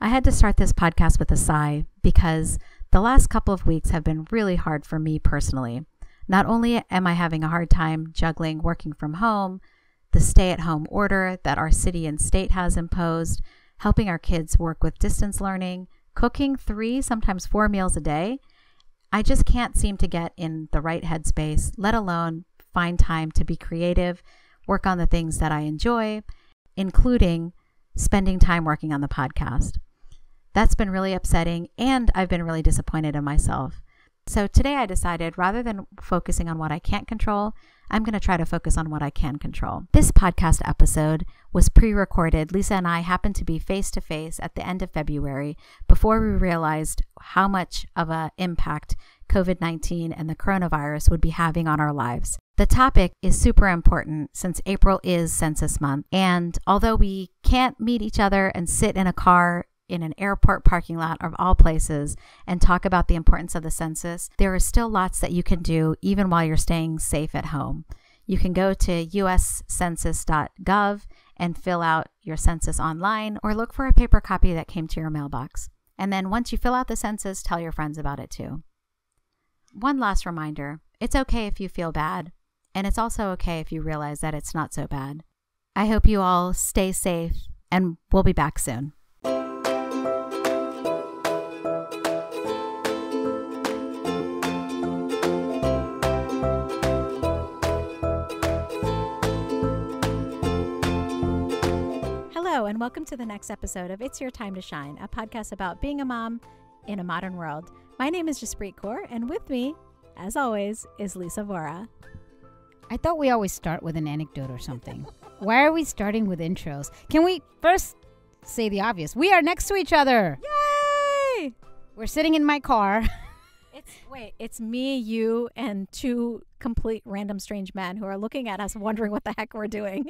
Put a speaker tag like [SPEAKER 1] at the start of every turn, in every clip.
[SPEAKER 1] I had to start this podcast with a sigh because the last couple of weeks have been really hard for me personally. Not only am I having a hard time juggling working from home, the stay-at-home order that our city and state has imposed, helping our kids work with distance learning, cooking 3, sometimes 4 meals a day, I just can't seem to get in the right headspace, let alone find time to be creative, work on the things that I enjoy, including spending time working on the podcast. That's been really upsetting, and I've been really disappointed in myself. So today I decided, rather than focusing on what I can't control, I'm going to try to focus on what I can control. This podcast episode was pre-recorded. Lisa and I happened to be face-to-face at the end of February before we realized how much of an impact COVID-19 and the coronavirus would be having on our lives. The topic is super important since April is Census Month, and although we can't meet each other and sit in a car in an airport parking lot of all places and talk about the importance of the census, there are still lots that you can do even while you're staying safe at home. You can go to uscensus.gov and fill out your census online, or look for a paper copy that came to your mailbox. And then once you fill out the census, tell your friends about it too. One last reminder, it's okay if you feel bad, and it's also okay if you realize that it's not so bad. I hope you all stay safe, and we'll be back soon. Hello, and welcome to the next episode of It's Your Time to Shine, a podcast about being a mom in a modern world. My name is Jaspreet Kaur, and with me, as always, is Lisa Vora.
[SPEAKER 2] I thought we always start with an anecdote or something. Why are we starting with intros? Can we first say the obvious? We are next to each other.
[SPEAKER 1] Yay!
[SPEAKER 2] We're sitting in my car.
[SPEAKER 1] It's me, you, and 2 complete random strange men who are looking at us wondering what the heck we're doing.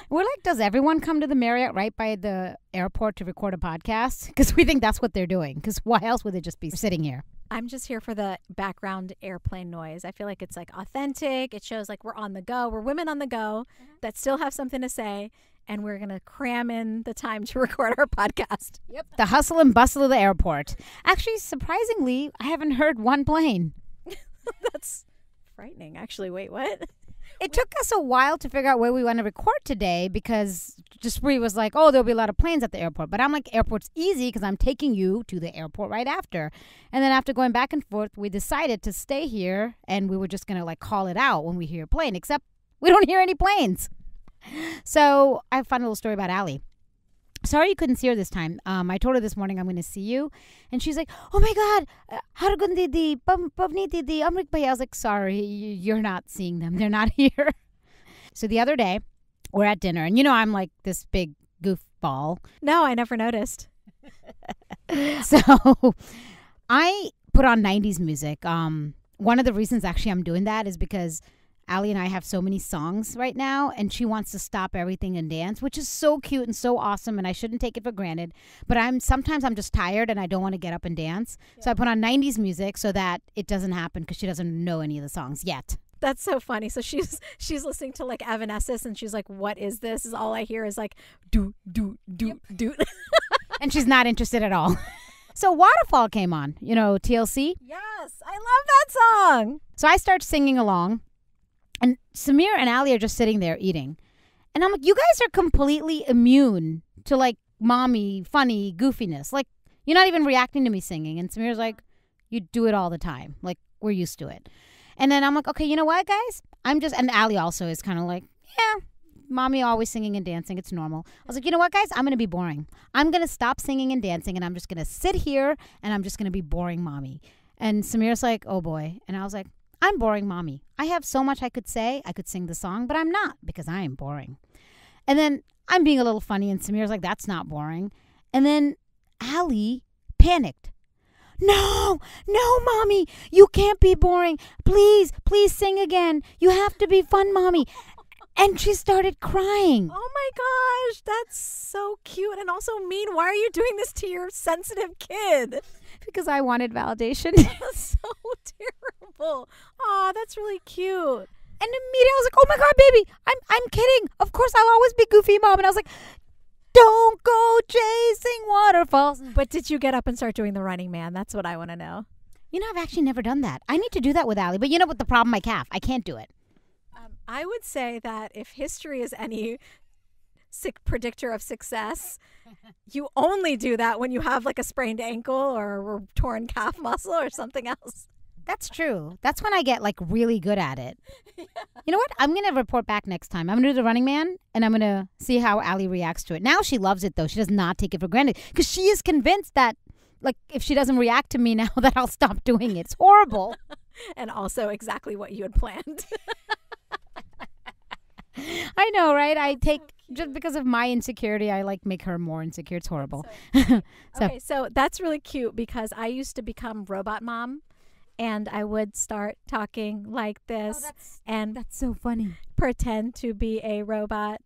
[SPEAKER 2] We're like, does everyone come to the Marriott right by the airport to record a podcast? Because we think that's what they're doing. Because why else would they just be sitting here?
[SPEAKER 1] I'm just here for the background airplane noise. I feel like it's like authentic. It shows like we're on the go. We're women on the go that still have something to say. And we're going to cram in the time to record our podcast.
[SPEAKER 2] Yep. The hustle and bustle of the airport. Actually, surprisingly, I haven't heard one plane.
[SPEAKER 1] That's frightening. Actually, wait, what?
[SPEAKER 2] It took us a while to figure out where we want to record today because Jaspreet was like, oh, there'll be a lot of planes at the airport. But I'm like, airport's easy because I'm taking you to the airport right after. And then after going back and forth, we decided to stay here and we were just going to like call it out when we hear a plane, except we don't hear any planes. So I have a fun little story about Allie. Sorry you couldn't see her this time. I told her this morning I'm going to see you. And she's like, oh my God, Haragun Didi, Pavni Didi, Amrik Bhai. I was like, sorry, you're not seeing them. They're not here. So the other day, we're at dinner. And you know I'm like this big goofball.
[SPEAKER 1] No, I never noticed.
[SPEAKER 2] So I put on 90s music. One of the reasons actually I'm doing that is because Allie and I have so many songs right now, and she wants to stop everything and dance, which is so cute and so awesome, and I shouldn't take it for granted. But sometimes I'm just tired, and I don't want to get up and dance. Yeah. So I put on 90s music so that it doesn't happen because she doesn't know any of the songs yet.
[SPEAKER 1] That's so funny. So she's listening to like Evanescence, and she's like, what is this? Is all I hear is like, do, do, do,
[SPEAKER 2] yep.
[SPEAKER 1] do.
[SPEAKER 2] And she's not interested at all. So Waterfall came on, you know, TLC.
[SPEAKER 1] Yes, I love that song.
[SPEAKER 2] So I start singing along. And Samir and Allie are just sitting there eating. And I'm like, you guys are completely immune to like mommy, funny, goofiness. Like, you're not even reacting to me singing. And Samir's like, you do it all the time. Like, we're used to it. And then I'm like, okay, you know what, guys? And Allie also is kind of like, yeah, mommy always singing and dancing. It's normal. I was like, you know what, guys? I'm going to be boring. I'm going to stop singing and dancing. And I'm just going to sit here. And I'm just going to be boring mommy. And Samir's like, oh, boy. And I was like, I'm boring mommy. I have so much I could say. I could sing the song, but I'm not because I am boring. And then I'm being a little funny, and Samir's like, that's not boring. And then Allie panicked. No, mommy, you can't be boring. Please sing again. You have to be fun, mommy. And she started crying.
[SPEAKER 1] Oh my gosh, that's so cute and also mean. Why are you doing this to your sensitive kid?
[SPEAKER 2] Because I wanted validation.
[SPEAKER 1] That's so terrible. Oh, that's really cute.
[SPEAKER 2] And immediately I was like, oh my God, baby, I'm kidding. Of course I'll always be goofy, Mom. And I was like, don't go chasing water careful.
[SPEAKER 3] But did you get up and start doing the Running Man? That's what I want to know.
[SPEAKER 2] You know, I've actually never done that. I need to do that with Allie. But you know what the problem? My calf. I can't do it.
[SPEAKER 3] I would say that if history is any predictor of success, you only do that when you have like a sprained ankle or a torn calf muscle or something else.
[SPEAKER 2] That's true. That's when I get like really good at it. Yeah. You know what? I'm going to report back next time. I'm going to do the Running Man and I'm going to see how Allie reacts to it. Now she loves it though. She does not take it for granted because she is convinced that like if she doesn't react to me now that I'll stop doing it. It's horrible.
[SPEAKER 3] And also exactly what you had planned.
[SPEAKER 2] I know, right? I take just because of my insecurity, I like make her more insecure. It's horrible.
[SPEAKER 3] So that's really cute because I used to become robot mom. And I would start talking like this.
[SPEAKER 2] That's so funny.
[SPEAKER 3] Pretend to be a robot.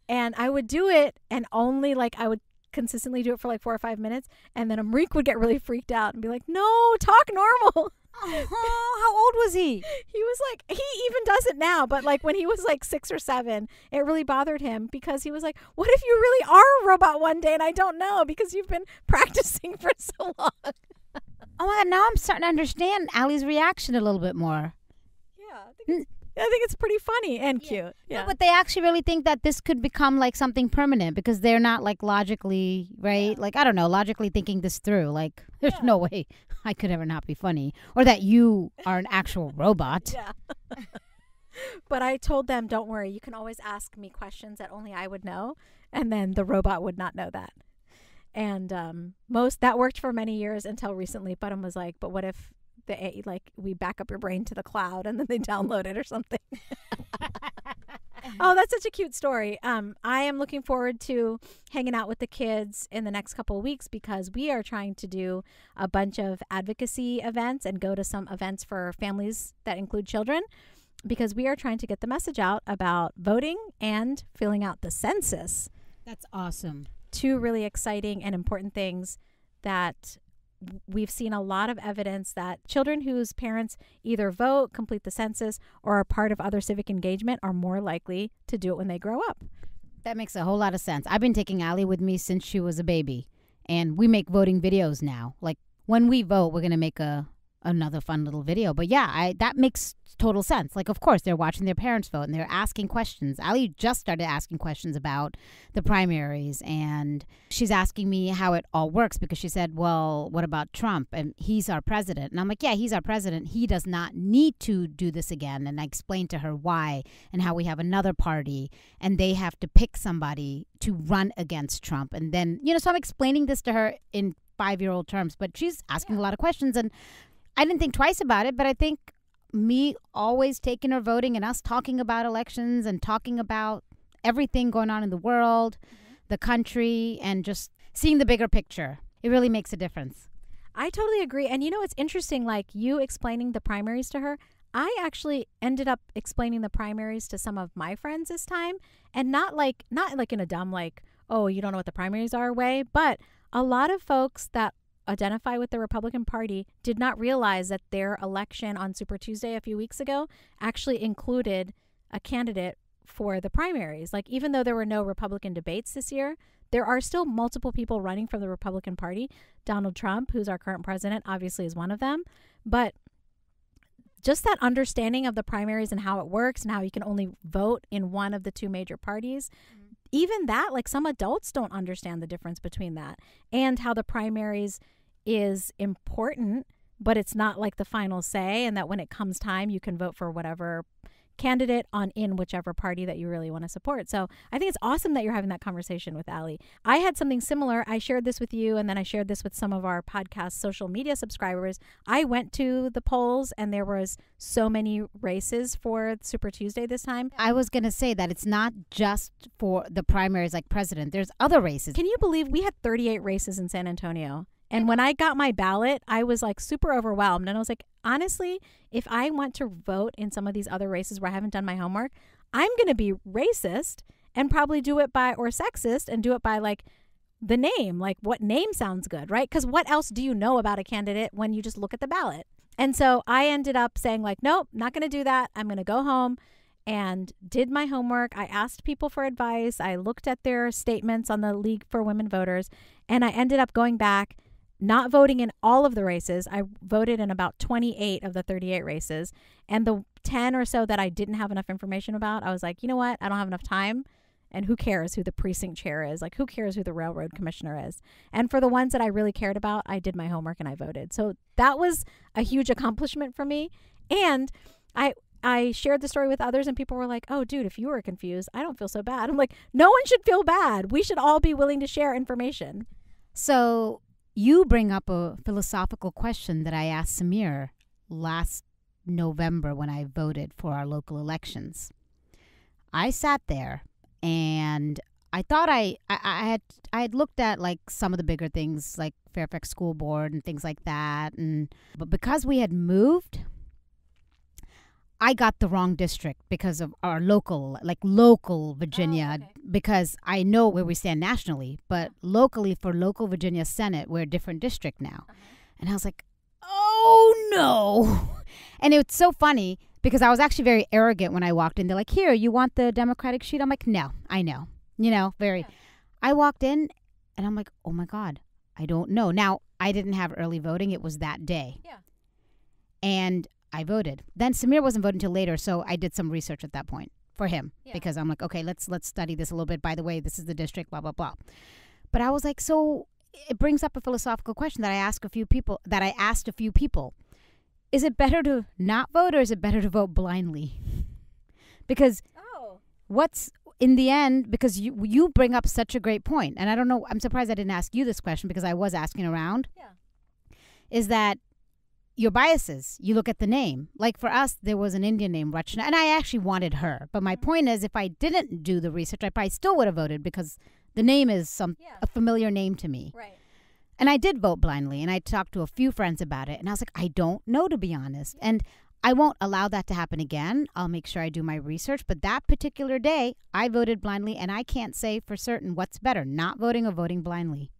[SPEAKER 3] And I would do it and only like I would consistently do it for like 4 or 5 minutes. And then Amrik would get really freaked out and be like, no, talk normal.
[SPEAKER 2] Oh, how old was he?
[SPEAKER 3] He was like, he even does it now. But like when he was like 6 or 7, it really bothered him because he was like, what if you really are a robot one day and I don't know because you've been practicing for so long.
[SPEAKER 2] Oh my God, now I'm starting to understand Allie's reaction a little bit more.
[SPEAKER 3] Yeah, I think it's pretty funny and cute. Yeah.
[SPEAKER 2] No, but they actually really think that this could become like something permanent because they're not like logically, right? Yeah. Like, I don't know, logically thinking this through. Like, there's no way I could ever not be funny or that you are an actual robot.
[SPEAKER 3] Yeah. But I told them, don't worry, you can always ask me questions that only I would know. And then the robot would not know that. And that worked for many years until recently. But was like, but what if we back up your brain to the cloud and then they download it or something? Oh, that's such a cute story. I am looking forward to hanging out with the kids in the next couple of weeks because we are trying to do a bunch of advocacy events and go to some events for families that include children because we are trying to get the message out about voting and filling out the census.
[SPEAKER 2] That's awesome.
[SPEAKER 3] 2 really exciting and important things that we've seen a lot of evidence that children whose parents either vote, complete the census, or are part of other civic engagement are more likely to do it when they grow up.
[SPEAKER 2] That makes a whole lot of sense. I've been taking Allie with me since she was a baby, and we make voting videos now. Like when we vote, we're going to make another fun little video. But yeah, that makes total sense. Like, of course, they're watching their parents vote and they're asking questions. Allie just started asking questions about the primaries and she's asking me how it all works because she said, well, what about Trump? And he's our president. And I'm like, yeah, he's our president. He does not need to do this again. And I explained to her why and how we have another party and they have to pick somebody to run against Trump. And then, so I'm explaining this to her in 5-year-old terms, but she's asking a lot of questions and I didn't think twice about it, but I think me always taking her voting and us talking about elections and talking about everything going on in the world, the country, and just seeing the bigger picture. It really makes a difference.
[SPEAKER 3] I totally agree. And it's interesting, like you explaining the primaries to her. I actually ended up explaining the primaries to some of my friends this time and not like in a dumb, like, oh, you don't know what the primaries are way, but a lot of folks that identify with the Republican Party did not realize that their election on Super Tuesday a few weeks ago actually included a candidate for the primaries. Like, even though there were no Republican debates this year, there are still multiple people running from the Republican Party. Donald Trump, who's our current president, obviously is one of them. But just that understanding of the primaries and how it works and how you can only vote in one of the 2 major parties, even that, like some adults don't understand the difference between that and how the primaries is important, but it's not like the final say, and that when it comes time, you can vote for whatever candidate in whichever party that you really want to support. So I think it's awesome that you're having that conversation with Allie. I had something similar. I shared this with you, and then I shared this with some of our podcast social media subscribers. I went to the polls, and there was so many races for Super Tuesday this time.
[SPEAKER 2] I was going to say that it's not just for the primaries like president. There's other races.
[SPEAKER 3] Can you believe we had 38 races in San Antonio? And when I got my ballot, I was like super overwhelmed. And I was like, honestly, if I want to vote in some of these other races where I haven't done my homework, I'm going to be racist and probably do it by, or sexist and do it by like the name, like what name sounds good, right? Because what else do you know about a candidate when you just look at the ballot? And so I ended up saying like, nope, not going to do that. I'm going to go home and did my homework. I asked people for advice. I looked at their statements on the League for Women Voters, and I ended up going back, not voting in all of the races. I voted in about 28 of the 38 races. And the 10 or so that I didn't have enough information about, I was like, you know what? I don't have enough time. And who cares who the precinct chair is? Like, who cares who the railroad commissioner is? And for the ones that I really cared about, I did my homework and I voted. So that was a huge accomplishment for me. And I shared the story with others, and people were like, oh, dude, if you were confused, I don't feel so bad. I'm like, no one should feel bad. We should all be willing to share information.
[SPEAKER 2] So you bring up a philosophical question that I asked Samir last November when I voted for our local elections. I sat there and I thought I had looked at like some of the bigger things like Fairfax School Board and things like that, but because we had moved, I got the wrong district because of our local Virginia, because I know where we stand nationally, but locally for local Virginia Senate, we're a different district now. And I was like, oh no. And it's so funny because I was actually very arrogant when I walked in. They're like, here, you want the Democratic sheet? I'm like, no, I know. I walked in and I'm like, oh my God, I don't know. Now, I didn't have early voting. It was that day.
[SPEAKER 3] Yeah.
[SPEAKER 2] And I voted. Then Samir wasn't voting until later, so I did some research at that point for him because I'm like, okay, let's study this a little bit. By the way, this is the district, blah, blah, blah. But I was like, so it brings up a philosophical question that I asked a few people. Is it better to not vote or is it better to vote blindly? Because what's in the end, because you bring up such a great point, and I don't know, I'm surprised I didn't ask you this question because I was asking around, is that your biases. You look at the name. Like for us, there was an Indian named Rachna, and I actually wanted her. But my point is, if I didn't do the research, I probably still would have voted because the name is a familiar name to me.
[SPEAKER 3] Right.
[SPEAKER 2] And I did vote blindly, and I talked to a few friends about it, and I was like, I don't know, to be honest. And I won't allow that to happen again. I'll make sure I do my research. But that particular day, I voted blindly, and I can't say for certain what's better, not voting or voting blindly.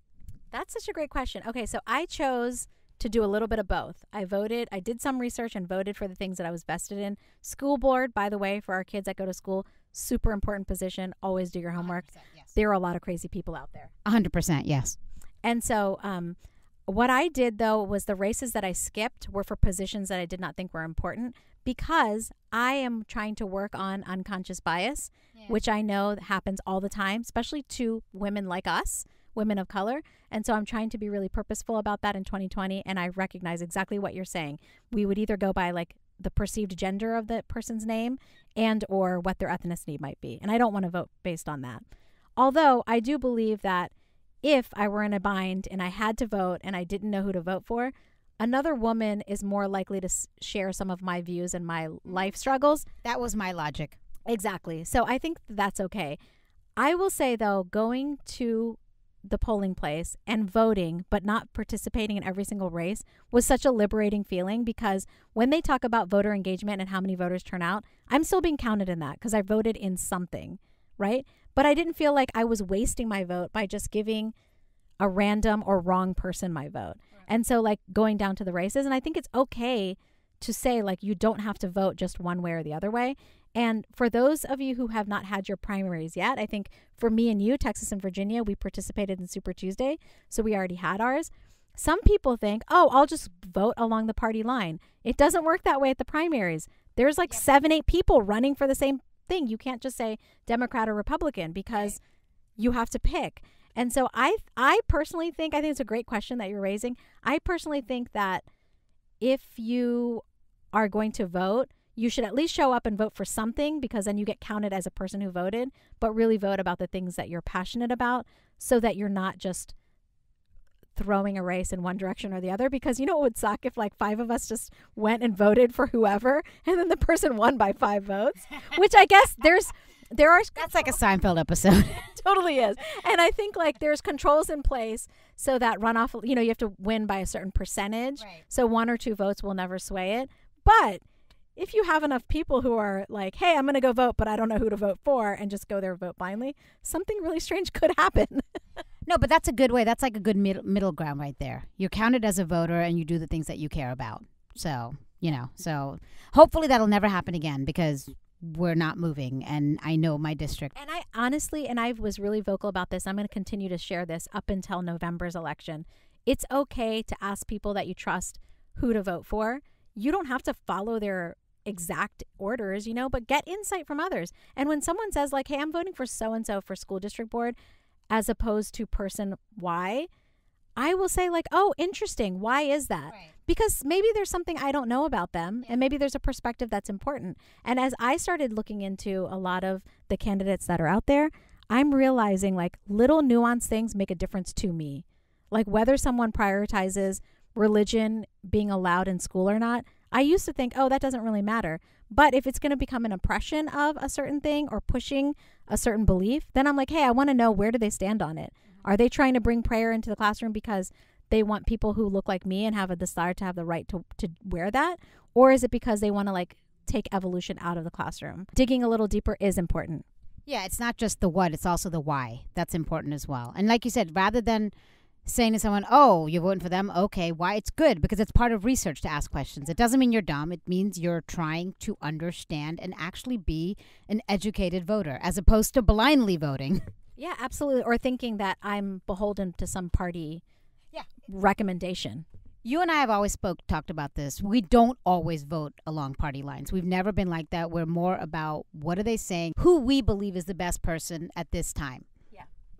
[SPEAKER 3] That's such a great question. Okay, so I chose to do a little bit of both. I did some research and voted for the things that I was vested in. School board, by the way, for our kids that go to school, super important position. Always do your homework.
[SPEAKER 2] Yes.
[SPEAKER 3] There are a lot of crazy people out there.
[SPEAKER 2] 100%, yes.
[SPEAKER 3] And so what I did, though, was the races that I skipped were for positions that I did not think were important because I am trying to work on unconscious bias, which I know happens all the time, especially to women like us, women of color. And so I'm trying to be really purposeful about that in 2020. And I recognize exactly what you're saying. We would either go by like the perceived gender of the person's name and or what their ethnicity might be. And I don't want to vote based on that. Although I do believe that if I were in a bind and I had to vote and I didn't know who to vote for, another woman is more likely to share some of my views and my life struggles.
[SPEAKER 2] That was my logic.
[SPEAKER 3] Exactly. So I think that's okay. I will say, though, going to the polling place and voting, but not participating in every single race was such a liberating feeling because when they talk about voter engagement and how many voters turn out, I'm still being counted in that because I voted in something, right? But I didn't feel like I was wasting my vote by just giving a random or wrong person my vote. Right. And so like going down to the races, and I think it's okay to say like you don't have to vote just one way or the other way. And for those of you who have not had your primaries yet, I think for me and you, Texas and Virginia, we participated in Super Tuesday, so we already had ours. Some people think, oh, I'll just vote along the party line. It doesn't work that way at the primaries. There's like 7-8 people running for the same thing. You can't just say Democrat or Republican because you have to pick. And so I personally think, I think it's a great question that you're raising. I personally think that if you are going to vote, you should at least show up and vote for something because then you get counted as a person who voted, but really vote about the things that you're passionate about so that you're not just throwing a race in one direction or the other. Because you know what would suck if like 5 of us just went and voted for whoever and then the person won by 5 votes, which I guess there are.
[SPEAKER 2] That's like a Seinfeld episode.
[SPEAKER 3] Totally is. And I think like there's controls in place so that runoff, you know, you have to win by a certain percentage.
[SPEAKER 2] Right.
[SPEAKER 3] So 1 or 2 votes will never sway it. But if you have enough people who are like, hey, I'm going to go vote, but I don't know who to vote for, and just go there and vote blindly, something really strange could happen.
[SPEAKER 2] No, but that's a good way. That's like a good middle ground right there. You're counted as a voter and you do the things that you care about. So, you know, so hopefully that'll never happen again because we're not moving, and I know my district.
[SPEAKER 3] And I honestly, and I was really vocal about this, I'm going to continue to share this up until November's election. It's okay to ask people that you trust who to vote for. You don't have to follow their exact orders, but get insight from others. And when someone says like, hey, I'm voting for so-and-so for school district board as opposed to person Y, I will say like, oh, interesting. Why is that?
[SPEAKER 2] Right.
[SPEAKER 3] Because maybe there's something I don't know about them, and maybe there's a perspective that's important. And as I started looking into a lot of the candidates that are out there, I'm realizing like little nuanced things make a difference to me. Like whether someone prioritizes religion being allowed in school or not. I used to think, oh, that doesn't really matter. But if it's going to become an oppression of a certain thing or pushing a certain belief, then I'm like, hey, I want to know, where do they stand on it? Are they trying to bring prayer into the classroom because they want people who look like me and have a desire to have the right to wear that? Or is it because they want to like take evolution out of the classroom? Digging a little deeper is important.
[SPEAKER 2] Yeah, it's not just the what, it's also the why. That's important as well. And like you said, rather than saying to someone, oh, you're voting for them, okay, why? It's good because it's part of research to ask questions. It doesn't mean you're dumb. It means you're trying to understand and actually be an educated voter as opposed to blindly voting.
[SPEAKER 3] Yeah, absolutely. Or thinking that I'm beholden to some party recommendation.
[SPEAKER 2] You and I have always talked about this. We don't always vote along party lines. We've never been like that. We're more about what are they saying, who we believe is the best person at this time.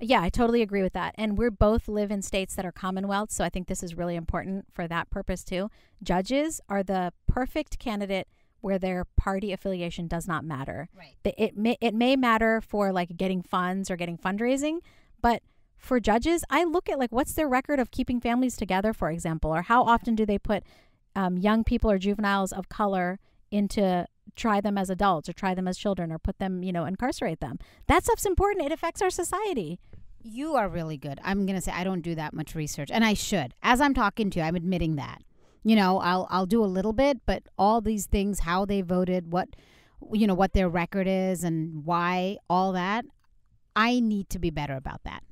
[SPEAKER 3] Yeah, I totally agree with that. And we both live in states that are Commonwealth, so I think this is really important for that purpose too. Judges are the perfect candidate where their party affiliation does not matter.
[SPEAKER 2] Right.
[SPEAKER 3] It may matter for like getting funds or getting fundraising, but for judges, I look at like what's their record of keeping families together, for example, or how often do they put young people or juveniles of color into try them as adults or try them as children or put them, incarcerate them. That stuff's important. It affects our society.
[SPEAKER 2] You are really good. I'm going to say I don't do that much research, and I should. As I'm talking to you, I'm admitting that. I'll do a little bit, but all these things, how they voted, what their record is and why, all that, I need to be better about that.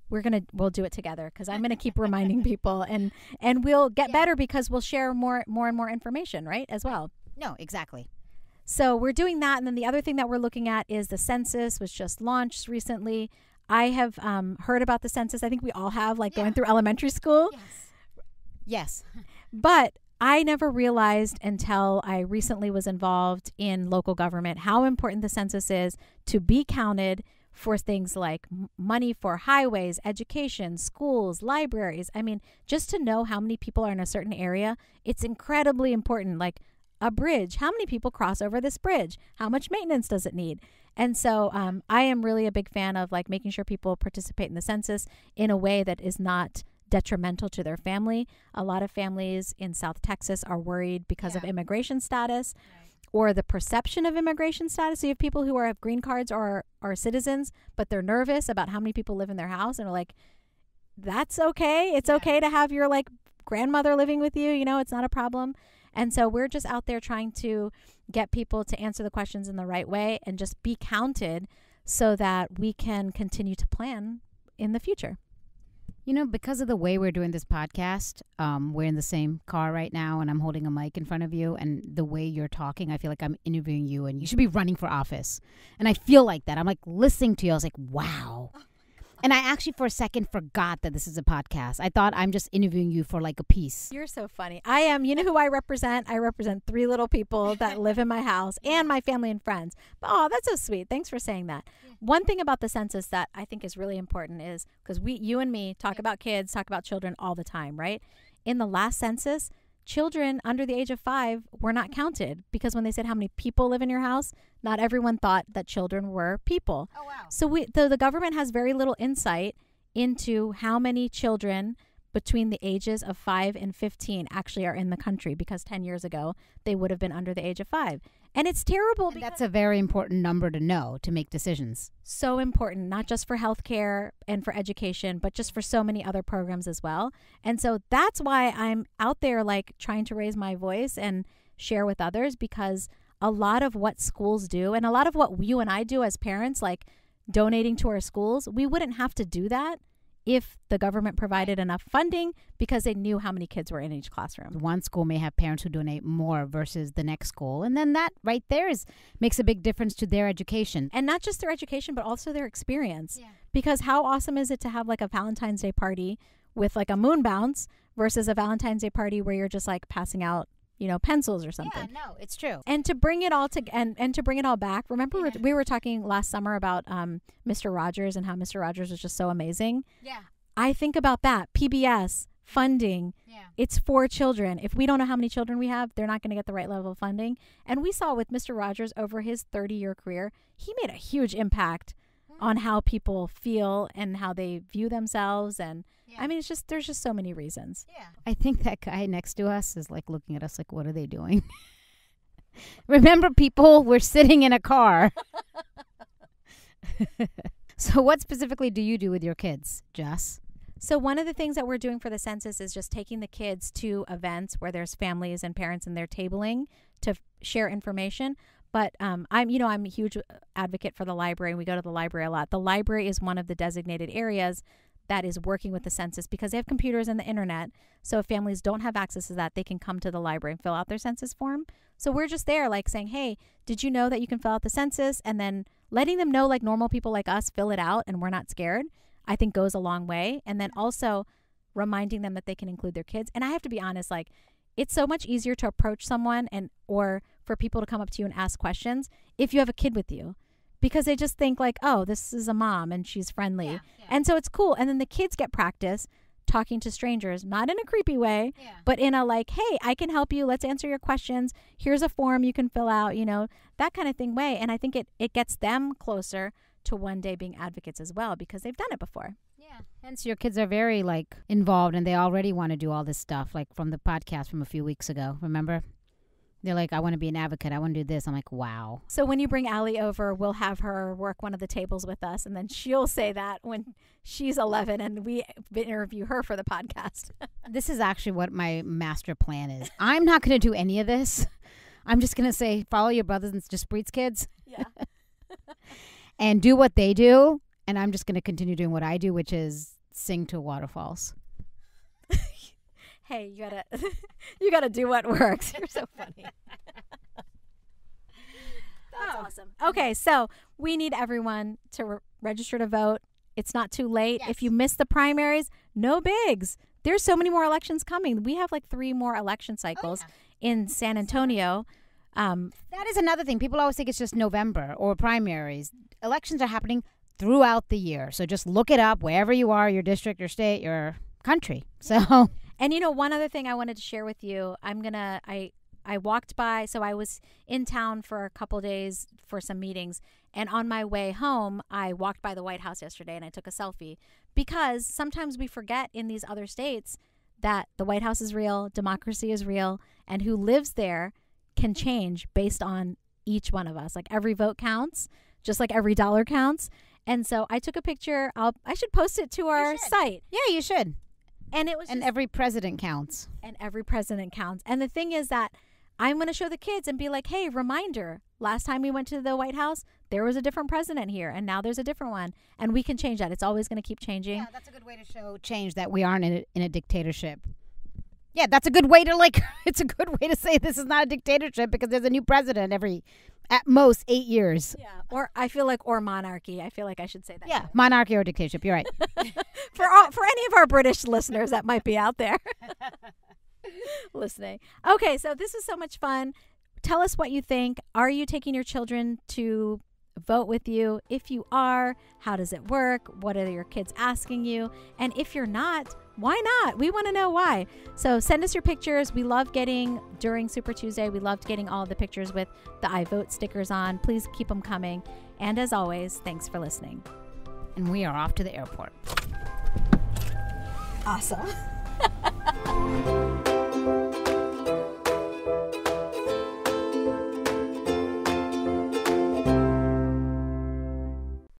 [SPEAKER 3] We'll do it together because I'm going to keep reminding people and we'll get better because we'll share more and more information, right, as well.
[SPEAKER 2] No, exactly.
[SPEAKER 3] So we're doing that. And then the other thing that we're looking at is the census, was just launched recently. I have heard about the census. I think we all have, going through elementary school.
[SPEAKER 2] Yes.
[SPEAKER 3] But I never realized until I recently was involved in local government how important the census is to be counted for things like money for highways, education, schools, libraries. I mean, just to know how many people are in a certain area, it's incredibly important. Like a bridge, how many people cross over this bridge? How much maintenance does it need? And so I am really a big fan of making sure people participate in the census in a way that is not detrimental to their family. A lot of families in South Texas are worried because of immigration status or the perception of immigration status. So you have people who have green cards or are citizens, but they're nervous about how many people live in their house and are like, that's okay. It's okay to have your grandmother living with you. It's not a problem. And so we're just out there trying to get people to answer the questions in the right way and just be counted so that we can continue to plan in the future.
[SPEAKER 2] Because of the way we're doing this podcast, we're in the same car right now and I'm holding a mic in front of you, and the way you're talking, I feel like I'm interviewing you and you should be running for office. And I feel like that. I'm listening to you. I was like, wow. And I actually for a second forgot that this is a podcast. I thought I'm just interviewing you for a piece.
[SPEAKER 3] You're so funny. I am. You know who I represent? I represent 3 little people that live in my house and my family and friends. But, oh, that's so sweet. Thanks for saying that. Yeah. One thing about the census that I think is really important is because you and me talk about kids, talk about children all the time, right? In the last census, children under the age of 5 were not counted because when they said how many people live in your house, not everyone thought that children were people.
[SPEAKER 2] Oh, wow.
[SPEAKER 3] So the government has very little insight into how many children between the ages of 5 and 15 actually are in the country, because 10 years ago, they would have been under the age of 5. And it's terrible.
[SPEAKER 2] And that's a very important number to know to make decisions.
[SPEAKER 3] So important, not just for healthcare and for education, but just for so many other programs as well. And so that's why I'm out there trying to raise my voice and share with others, because a lot of what schools do and a lot of what you and I do as parents, donating to our schools, we wouldn't have to do that if the government provided enough funding because they knew how many kids were in each classroom.
[SPEAKER 2] One school may have parents who donate more versus the next school. And then that right there makes a big difference to their education.
[SPEAKER 3] And not just their education, but also their experience.
[SPEAKER 2] Yeah.
[SPEAKER 3] Because how awesome is it to have like a Valentine's Day party with like a moon bounce versus a Valentine's Day party where you're just like passing out, pencils or something.
[SPEAKER 2] Yeah, no, it's true.
[SPEAKER 3] And to bring it all and to bring it all back, remember we were talking last summer about Mr. Rogers and how Mr. Rogers was just so amazing.
[SPEAKER 2] Yeah.
[SPEAKER 3] I think about that. PBS funding.
[SPEAKER 2] Yeah.
[SPEAKER 3] It's for children. If we don't know how many children we have, they're not going to get the right level of funding. And we saw with Mr. Rogers over his 30-year career, he made a huge impact on how people feel and how they view themselves. And I mean, there's just so many reasons.
[SPEAKER 2] Yeah. I think that guy next to us is like looking at us like, what are they doing? Remember, people, we're sitting in a car. So what specifically do you do with your kids, Jess?
[SPEAKER 3] So one of the things that we're doing for the census is just taking the kids to events where there's families and parents and they're tabling to share information. But I'm a huge advocate for the library, and we go to the library a lot. The library is one of the designated areas that is working with the census because they have computers and the internet. So if families don't have access to that, they can come to the library and fill out their census form. So we're just there like saying, hey, did you know that you can fill out the census? And then letting them know like normal people like us fill it out and we're not scared, I think goes a long way. And then also reminding them that they can include their kids. And I have to be honest, like it's so much easier to approach someone or for people to come up to you and ask questions if you have a kid with you. Because they just think like, oh, this is a mom and she's friendly. Yeah. And so it's cool. And then the kids get practice talking to strangers, not in a creepy way, but in a like, hey, I can help you. Let's answer your questions. Here's a form you can fill out, that kind of thing way. And I think it gets them closer to one day being advocates as well because they've done it before.
[SPEAKER 2] Yeah. Hence your kids are very like involved and they already want to do all this stuff like from the podcast from a few weeks ago. Remember? They're like, I want to be an advocate. I want to do this. I'm like, wow.
[SPEAKER 3] So when you bring Allie over, we'll have her work one of the tables with us. And then she'll say that when she's 11 and we interview her for the podcast.
[SPEAKER 2] This is actually what my master plan is. I'm not going to do any of this. I'm just going to say, follow your brothers and Jaspreet's kids.
[SPEAKER 3] Yeah.
[SPEAKER 2] And do what they do. And I'm just going to continue doing what I do, which is sing to waterfalls.
[SPEAKER 3] Hey, you gotta do what works. You're so funny. That's awesome. Okay, so we need everyone to register to vote. It's not too late. Yes. If you miss the primaries, no bigs. There's so many more elections coming. We have like 3 more election cycles in San Antonio.
[SPEAKER 2] That is another thing. People always think it's just November or primaries. Elections are happening throughout the year. So just look it up wherever you are, your district, your state, your country. So...
[SPEAKER 3] And one other thing I wanted to share with you, I walked by, so I was in town for a couple days for some meetings, and on my way home, I walked by the White House yesterday and I took a selfie because sometimes we forget in these other states that the White House is real, democracy is real, and who lives there can change based on each one of us. Like every vote counts, just like every dollar counts. And so I took a picture. I should post it to our site.
[SPEAKER 2] Yeah, you should.
[SPEAKER 3] And it was
[SPEAKER 2] every president counts.
[SPEAKER 3] And every president counts. And the thing is that I'm going to show the kids and be like, hey, reminder, last time we went to the White House, there was a different president here, and now there's a different one. And we can change that. It's always going to keep changing.
[SPEAKER 2] Yeah, that's a good way to show change that we aren't in a dictatorship. Yeah, that's a good way to it's a good way to say this is not a dictatorship because there's a new president at most 8 years.
[SPEAKER 3] Yeah, or monarchy. I feel like I should say that.
[SPEAKER 2] Yeah,
[SPEAKER 3] too.
[SPEAKER 2] Monarchy or dictatorship. You're right.
[SPEAKER 3] For any of our British listeners that might be out there listening. Okay, so this is so much fun. Tell us what you think. Are you taking your children to vote with you? If you are, how does it work? What are your kids asking you? And if you're not, why not? We want to know why. So send us your pictures. We love getting, during Super Tuesday, we loved getting all the pictures with the I Vote stickers on. Please keep them coming. And as always, thanks for listening.
[SPEAKER 2] And we are off to the airport.
[SPEAKER 3] Awesome.